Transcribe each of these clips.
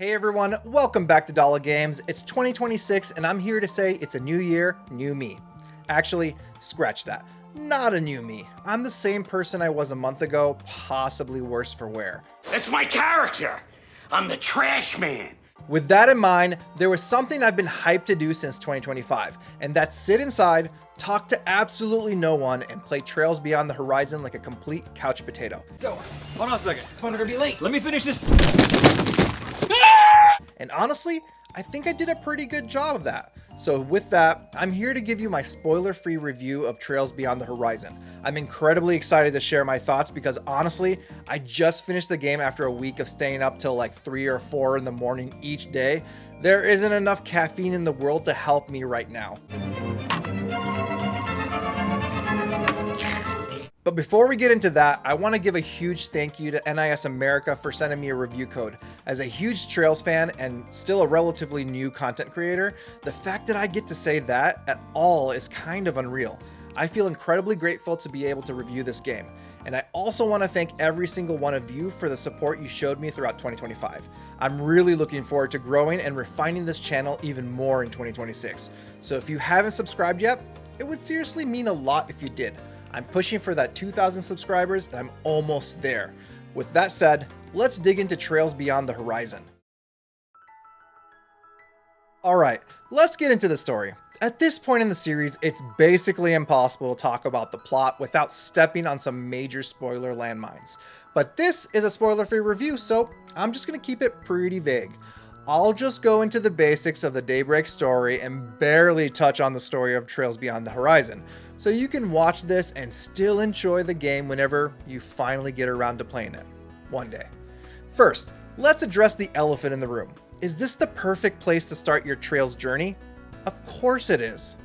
Hey everyone, welcome back to Dollar Games. It's 2026 and I'm here to say it's a new year, new me. Actually, scratch that. Not a new me. I'm the same person I was a month ago, possibly worse for wear. That's my character. I'm the trash man. With that in mind, there was something I've been hyped to do since 2025, and that's sit inside, talk to absolutely no one, and play Trails Beyond the Horizon like a complete couch potato. Go. Hold on a second. I'm gonna be late. Let me finish this. And honestly, I think I did a pretty good job of that. So with that, I'm here to give you my spoiler-free review of Trails Beyond the Horizon. I'm incredibly excited to share my thoughts because honestly, I just finished the game after a week of staying up till like 3 or 4 in the morning each day. There isn't enough caffeine in the world to help me right now. But before we get into that, I want to give a huge thank you to NIS America for sending me a review code. As a huge Trails fan and still a relatively new content creator, the fact that I get to say that at all is kind of unreal. I feel incredibly grateful to be able to review this game. And I also want to thank every single one of you for the support you showed me throughout 2025. I'm really looking forward to growing and refining this channel even more in 2026. So if you haven't subscribed yet, it would seriously mean a lot if you did. I'm pushing for that 2,000 subscribers and I'm almost there. With that said, let's dig into Trails Beyond the Horizon. Alright, let's get into the story. At this point in the series, it's basically impossible to talk about the plot without stepping on some major spoiler landmines. But this is a spoiler-free review, so I'm just going to keep it pretty vague. I'll just go into the basics of the Daybreak story and barely touch on the story of Trails Beyond the Horizon, so you can watch this and still enjoy the game whenever you finally get around to playing it. One day. First, let's address the elephant in the room. Is this the perfect place to start your Trails journey? Of course it is.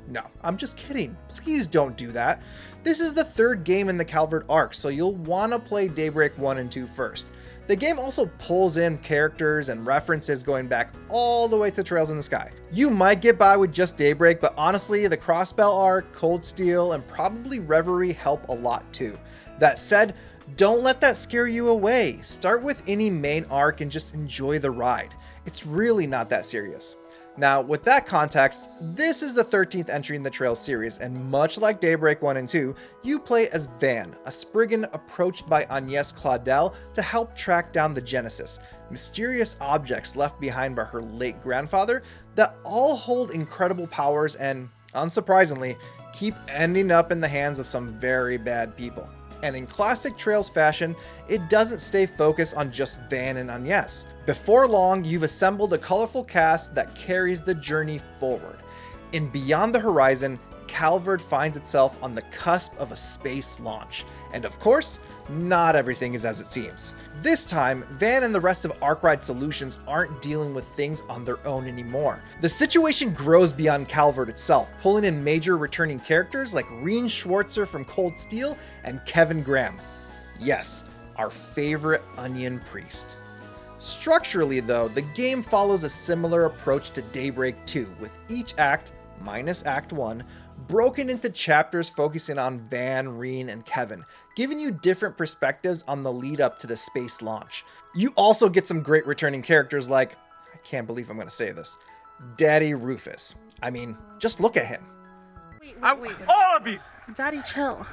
No, I'm just kidding. Please don't do that. This is the third game in the Calvert arc, so you'll want to play Daybreak 1 and 2 first. The game also pulls in characters and references going back all the way to Trails in the Sky. You might get by with just Daybreak, but honestly, the Crossbell arc, Cold Steel, and probably Reverie help a lot too. That said, don't let that scare you away. Start with any main arc and just enjoy the ride. It's really not that serious. Now, with that context, this is the 13th entry in the Trails series, and much like Daybreak 1 and 2, you play as Van, a Spriggan approached by Agnès Claudel to help track down the Genesis, mysterious objects left behind by her late grandfather that all hold incredible powers and, unsurprisingly, keep ending up in the hands of some very bad people. And in classic Trails fashion, it doesn't stay focused on just Van and Agnès. Before long, you've assembled a colorful cast that carries the journey forward. In Beyond the Horizon, Calvert finds itself on the cusp of a space launch. And of course, not everything is as it seems. This time, Van and the rest of Arkwright Solutions aren't dealing with things on their own anymore. The situation grows beyond Calvert itself, pulling in major returning characters like Reen Schwartzer from Cold Steel and Kevin Graham. Yes, our favorite Onion Priest. Structurally though, the game follows a similar approach to Daybreak 2, with each act, minus Act 1, broken into chapters focusing on Van, Reen, and Kevin, giving you different perspectives on the lead up to the space launch. You also get some great returning characters like, I can't believe I'm going to say this, Daddy Rufus. I mean, just look at him. Wait. All of you! Daddy, chill.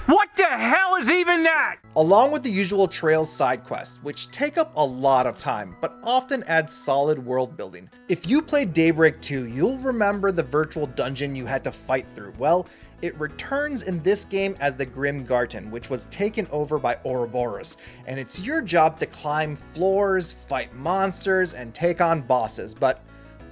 What the hell is even that? Along with the usual Trails side quests, which take up a lot of time, but often add solid world building. If you played Daybreak 2, you'll remember the virtual dungeon you had to fight through. Well, it returns in this game as the Grim Garten, which was taken over by Ouroboros, and it's your job to climb floors, fight monsters, and take on bosses, but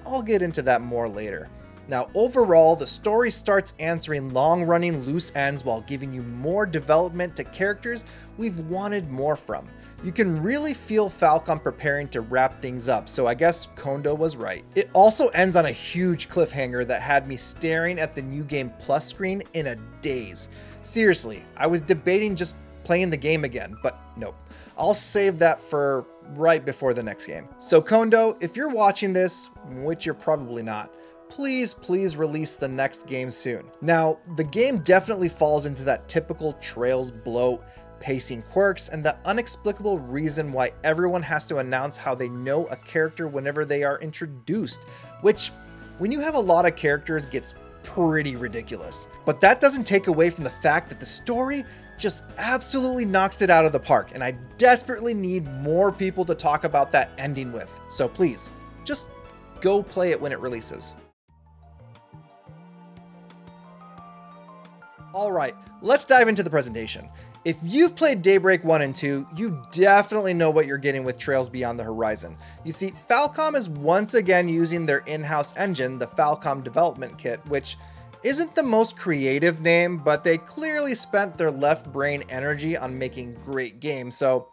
I'll get into that more later. Now overall, the story starts answering long-running loose ends while giving you more development to characters we've wanted more from. You can really feel Falcom preparing to wrap things up, so I guess Kondo was right. It also ends on a huge cliffhanger that had me staring at the New Game Plus screen in a daze. Seriously, I was debating just playing the game again, but nope. I'll save that for right before the next game. So Kondo, if you're watching this, which you're probably not, please release the next game soon. Now, the game definitely falls into that typical Trails bloat, pacing quirks, and the inexplicable reason why everyone has to announce how they know a character whenever they are introduced, which, when you have a lot of characters, gets pretty ridiculous. But that doesn't take away from the fact that the story just absolutely knocks it out of the park, and I desperately need more people to talk about that ending with. So please, just go play it when it releases. Alright, let's dive into the presentation. If you've played Daybreak 1 and 2, you definitely know what you're getting with Trails Beyond the Horizon. You see, Falcom is once again using their in-house engine, the Falcom Development Kit, which isn't the most creative name, but they clearly spent their left brain energy on making great games, so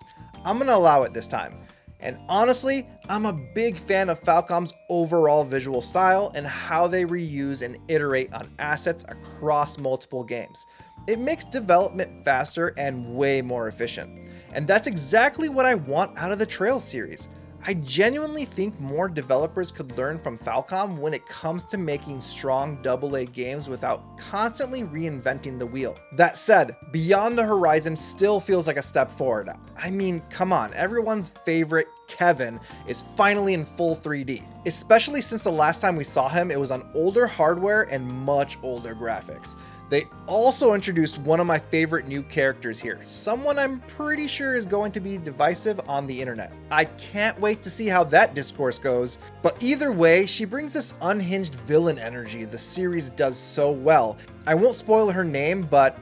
I'm gonna allow it this time. And honestly, I'm a big fan of Falcom's overall visual style and how they reuse and iterate on assets across multiple games. It makes development faster and way more efficient. And that's exactly what I want out of the Trails series. I genuinely think more developers could learn from Falcom when it comes to making strong AA games without constantly reinventing the wheel. That said, Beyond the Horizon still feels like a step forward. I mean, come on, everyone's favorite Kevin is finally in full 3D, especially since the last time we saw him, it was on older hardware and much older graphics. They also introduced one of my favorite new characters here, someone I'm pretty sure is going to be divisive on the internet. I can't wait to see how that discourse goes, but either way, she brings this unhinged villain energy the series does so well. I won't spoil her name, but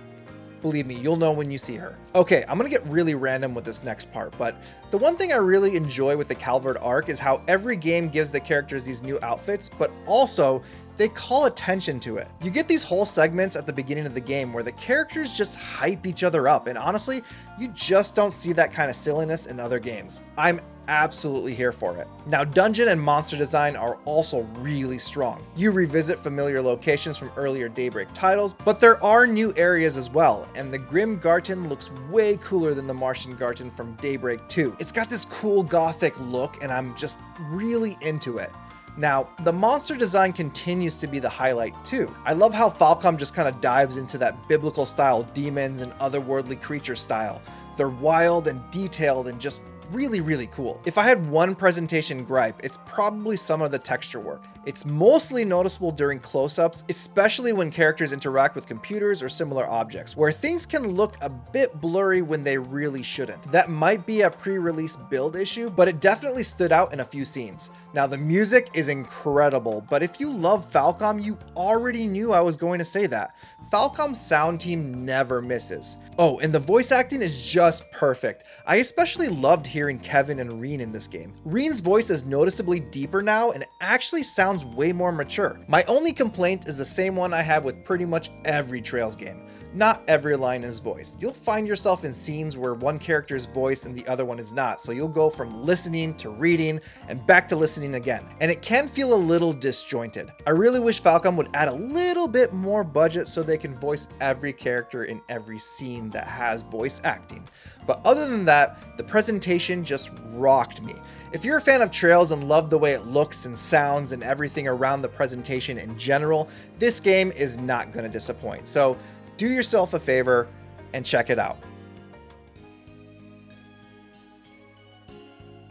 believe me, you'll know when you see her. Okay, I'm gonna get really random with this next part, but the one thing I really enjoy with the Calvard arc is how every game gives the characters these new outfits, but also they call attention to it. You get these whole segments at the beginning of the game where the characters just hype each other up, and honestly, you just don't see that kind of silliness in other games. I'm absolutely here for it. Now, dungeon and monster design are also really strong. You revisit familiar locations from earlier Daybreak titles, but there are new areas as well, and the Grim Garten looks way cooler than the Martian Garten from Daybreak 2. It's got this cool gothic look, and I'm just really into it. Now, the monster design continues to be the highlight too. I love how Falcom just kind of dives into that biblical style demons and otherworldly creature style. They're wild and detailed and just really cool. If I had one presentation gripe, it's probably some of the texture work. It's mostly noticeable during close-ups, especially when characters interact with computers or similar objects, where things can look a bit blurry when they really shouldn't. That might be a pre-release build issue, but it definitely stood out in a few scenes. Now, the music is incredible, but if you love Falcom, you already knew I was going to say that. Falcom's sound team never misses. Oh, and the voice acting is just perfect. I especially loved hearing Kevin and Reen in this game. Reen's voice is noticeably deeper now and actually sounds way more mature. My only complaint is the same one I have with pretty much every Trails game. Not every line is voiced. You'll find yourself in scenes where one character's voice and the other one is not, so you'll go from listening to reading and back to listening again. And it can feel a little disjointed. I really wish Falcom would add a little bit more budget so they can voice every character in every scene that has voice acting. But other than that, the presentation just rocked me. If you're a fan of Trails and love the way it looks and sounds and everything around the presentation in general, this game is not going to disappoint. So do yourself a favor and check it out.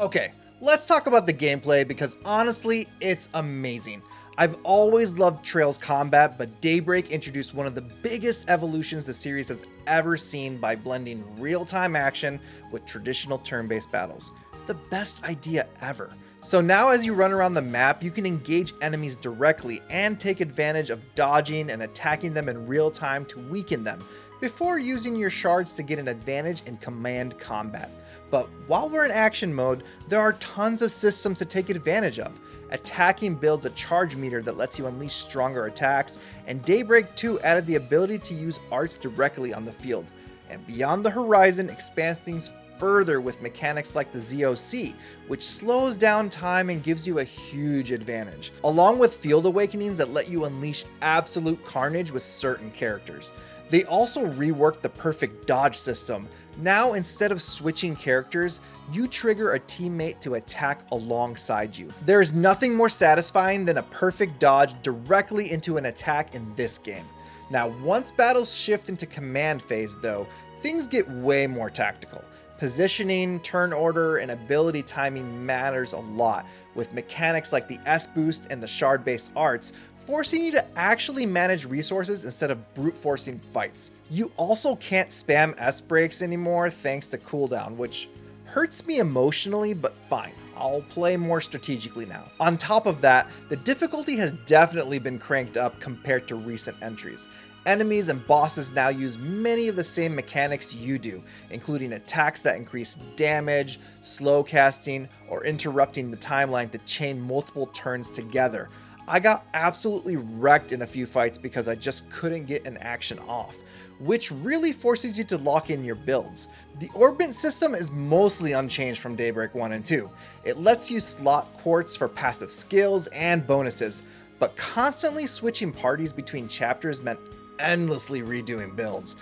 Okay, let's talk about the gameplay because honestly, it's amazing. I've always loved Trails combat, but Daybreak introduced one of the biggest evolutions the series has ever seen by blending real-time action with traditional turn-based battles. The best idea ever. So now as you run around the map, you can engage enemies directly and take advantage of dodging and attacking them in real time to weaken them, before using your shards to get an advantage in command combat. But while we're in action mode, there are tons of systems to take advantage of. Attacking builds a charge meter that lets you unleash stronger attacks, and Daybreak 2 added the ability to use arts directly on the field. And Beyond the Horizon expands things further with mechanics like the ZOC, which slows down time and gives you a huge advantage, along with field awakenings that let you unleash absolute carnage with certain characters. They also reworked the perfect dodge system. Now, instead of switching characters, you trigger a teammate to attack alongside you. There is nothing more satisfying than a perfect dodge directly into an attack in this game. Now, once battles shift into command phase though, things get way more tactical. Positioning, turn order, and ability timing matters a lot, with mechanics like the S-boost and the shard-based arts forcing you to actually manage resources instead of brute forcing fights. You also can't spam S-breaks anymore thanks to cooldown, which hurts me emotionally, but fine. I'll play more strategically now. On top of that, the difficulty has definitely been cranked up compared to recent entries. Enemies and bosses now use many of the same mechanics you do, including attacks that increase damage, slow casting, or interrupting the timeline to chain multiple turns together. I got absolutely wrecked in a few fights because I just couldn't get an action off, which really forces you to lock in your builds. The orbit system is mostly unchanged from Daybreak 1 and 2. It lets you slot quartz for passive skills and bonuses, but constantly switching parties between chapters meant endlessly redoing builds,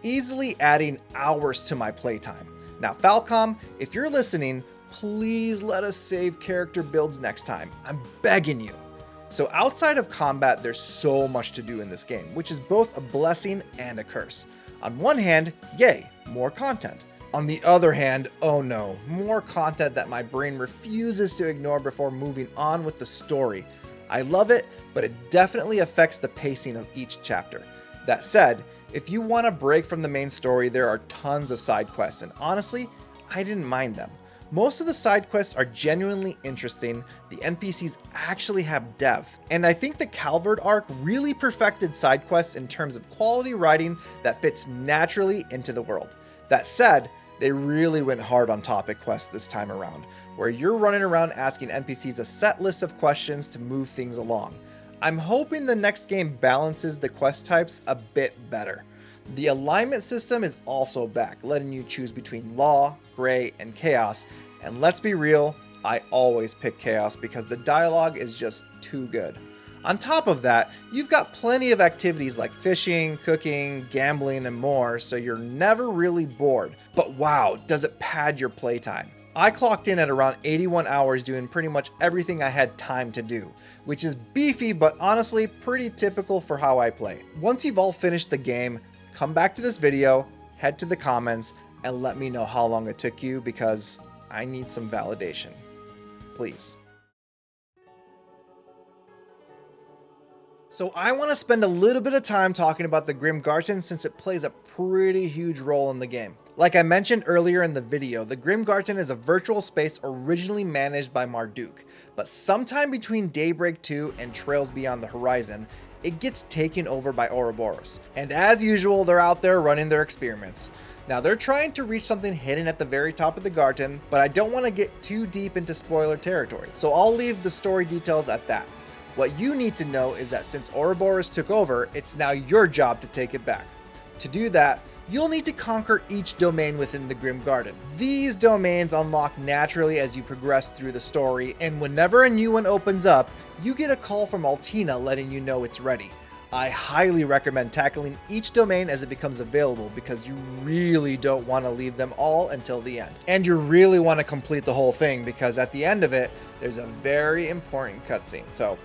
easily adding hours to my playtime. Now Falcom, if you're listening, please let us save character builds next time. I'm begging you. So outside of combat, there's so much to do in this game, which is both a blessing and a curse. On one hand, yay, more content. On the other hand, oh no, more content that my brain refuses to ignore before moving on with the story. I love it, but it definitely affects the pacing of each chapter. That said, if you want a break from the main story, there are tons of side quests, and honestly, I didn't mind them. Most of the side quests are genuinely interesting, the NPCs actually have depth, and I think the Calvard arc really perfected side quests in terms of quality writing that fits naturally into the world. That said, they really went hard on topic quests this time around, where you're running around asking NPCs a set list of questions to move things along. I'm hoping the next game balances the quest types a bit better. The alignment system is also back, letting you choose between Law, Gray, and Chaos, and let's be real, I always pick Chaos because the dialogue is just too good. On top of that, you've got plenty of activities like fishing, cooking, gambling, and more, so you're never really bored. But wow, does it pad your playtime. I clocked in at around 81 hours doing pretty much everything I had time to do, which is beefy but honestly pretty typical for how I play. Once you've all finished the game, come back to this video, head to the comments, and let me know how long it took you because I need some validation. Please. So I want to spend a little bit of time talking about the Grim Garten since it plays a pretty huge role in the game. Like I mentioned earlier in the video, the Grim Garten is a virtual space originally managed by Marduk, but sometime between Daybreak 2 and Trails Beyond the Horizon, it gets taken over by Ouroboros. And as usual, they're out there running their experiments. Now they're trying to reach something hidden at the very top of the Garten, but I don't want to get too deep into spoiler territory, so I'll leave the story details at that. What you need to know is that since Ouroboros took over, it's now your job to take it back. To do that, you'll need to conquer each domain within the Grim Garden. These domains unlock naturally as you progress through the story, and whenever a new one opens up, you get a call from Altina letting you know it's ready. I highly recommend tackling each domain as it becomes available because you really don't want to leave them all until the end. And you really want to complete the whole thing because at the end of it, there's a very important cutscene, so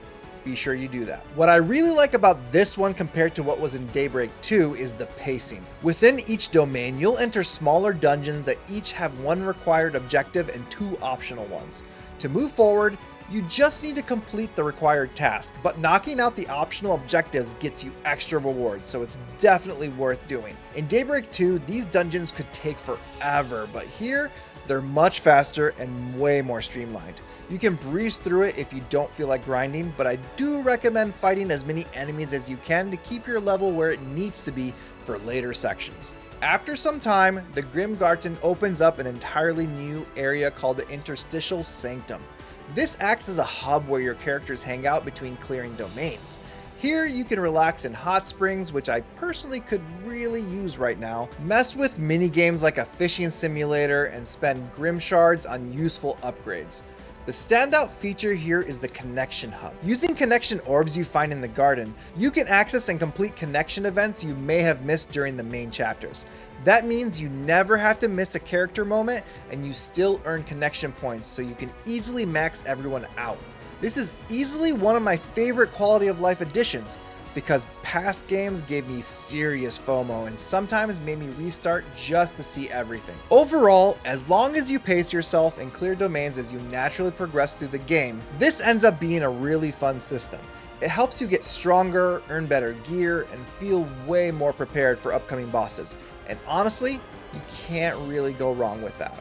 be sure you do that. What I really like about this one compared to what was in Daybreak 2 is the pacing. Within each domain, you'll enter smaller dungeons that each have one required objective and 2 optional ones. To move forward, you just need to complete the required task, but knocking out the optional objectives gets you extra rewards, so it's definitely worth doing. In Daybreak 2, these dungeons could take forever, but here, they're much faster and way more streamlined. You can breeze through it if you don't feel like grinding, but I do recommend fighting as many enemies as you can to keep your level where it needs to be for later sections. After some time, the Grim Garten opens up an entirely new area called the Interstitial Sanctum. This acts as a hub where your characters hang out between clearing domains. Here you can relax in hot springs, which I personally could really use right now, mess with mini games like a fishing simulator, and spend Grim Shards on useful upgrades. The standout feature here is the connection hub. Using connection orbs you find in the garden, you can access and complete connection events you may have missed during the main chapters. That means you never have to miss a character moment and you still earn connection points so you can easily max everyone out. This is easily one of my favorite quality of life additions, because past games gave me serious FOMO and sometimes made me restart just to see everything. Overall, as long as you pace yourself and clear domains as you naturally progress through the game, this ends up being a really fun system. It helps you get stronger, earn better gear, and feel way more prepared for upcoming bosses. And honestly, you can't really go wrong with that.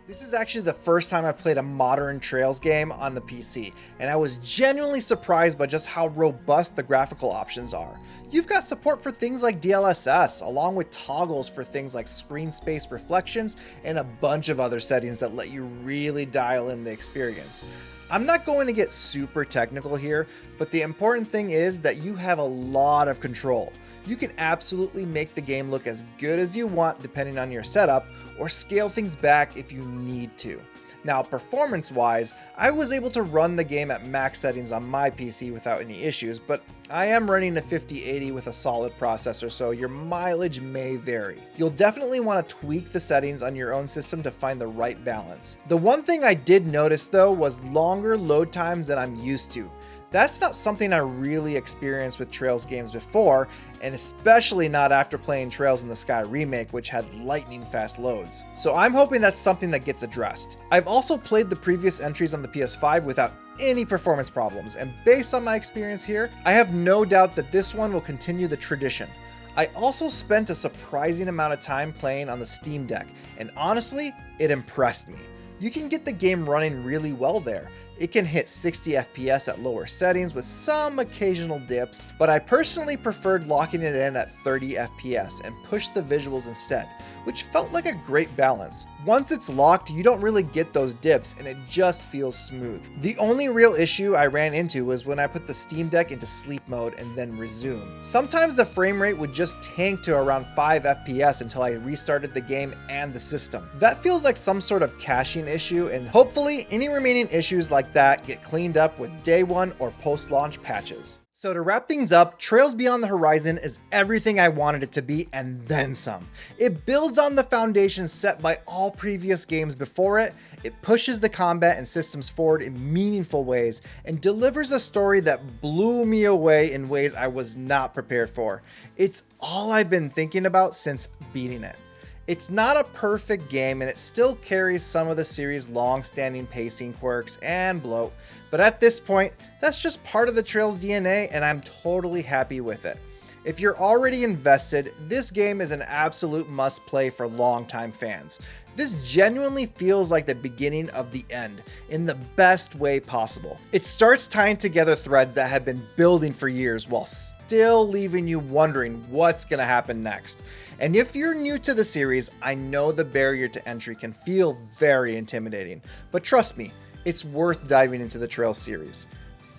This is actually the first time I've played a modern Trails game on the PC, and I was genuinely surprised by just how robust the graphical options are. You've got support for things like DLSS, along with toggles for things like screen space reflections, and a bunch of other settings that let you really dial in the experience. I'm not going to get super technical here, but the important thing is that you have a lot of control. You can absolutely make the game look as good as you want depending on your setup, or scale things back if you need to. Now, performance-wise, I was able to run the game at max settings on my PC without any issues, but I am running a 5080 with a solid processor, so your mileage may vary. You'll definitely want to tweak the settings on your own system to find the right balance. The one thing I did notice though was longer load times than I'm used to. That's not something I really experienced with Trails games before, and especially not after playing Trails in the Sky remake, which had lightning fast loads. So I'm hoping that's something that gets addressed. I've also played the previous entries on the PS5 without any performance problems, and based on my experience here, I have no doubt that this one will continue the tradition. I also spent a surprising amount of time playing on the Steam Deck, and honestly, it impressed me. You can get the game running really well there. It can hit 60 FPS at lower settings with some occasional dips, but I personally preferred locking it in at 30 FPS and pushed the visuals instead, which felt like a great balance. Once it's locked, you don't really get those dips and it just feels smooth. The only real issue I ran into was when I put the Steam Deck into sleep mode and then resume. Sometimes the frame rate would just tank to around 5 FPS until I restarted the game and the system. That feels like some sort of caching issue, and hopefully any remaining issues like that get cleaned up with day one or post-launch patches. So to wrap things up, Trails Beyond the Horizon is everything I wanted it to be and then some. It builds on the foundation set by all previous games before it, it pushes the combat and systems forward in meaningful ways, and delivers a story that blew me away in ways I was not prepared for. It's all I've been thinking about since beating it. It's not a perfect game and it still carries some of the series' long-standing pacing quirks and bloat, but at this point, that's just part of the Trails DNA and I'm totally happy with it. If you're already invested, this game is an absolute must-play for longtime fans. This genuinely feels like the beginning of the end, in the best way possible. It starts tying together threads that have been building for years while still leaving you wondering what's gonna happen next. And if you're new to the series, I know the barrier to entry can feel very intimidating, but trust me, it's worth diving into the Trails series.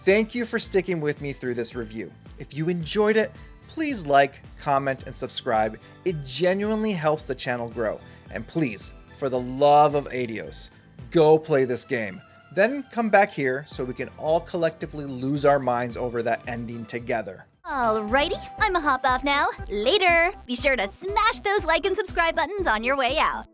Thank you for sticking with me through this review. If you enjoyed it, please like, comment, and subscribe. It genuinely helps the channel grow. And please, for the love of Adios, go play this game. Then come back here so we can all collectively lose our minds over that ending together. Alrighty, I'ma hop off now. Later! Be sure to smash those like and subscribe buttons on your way out.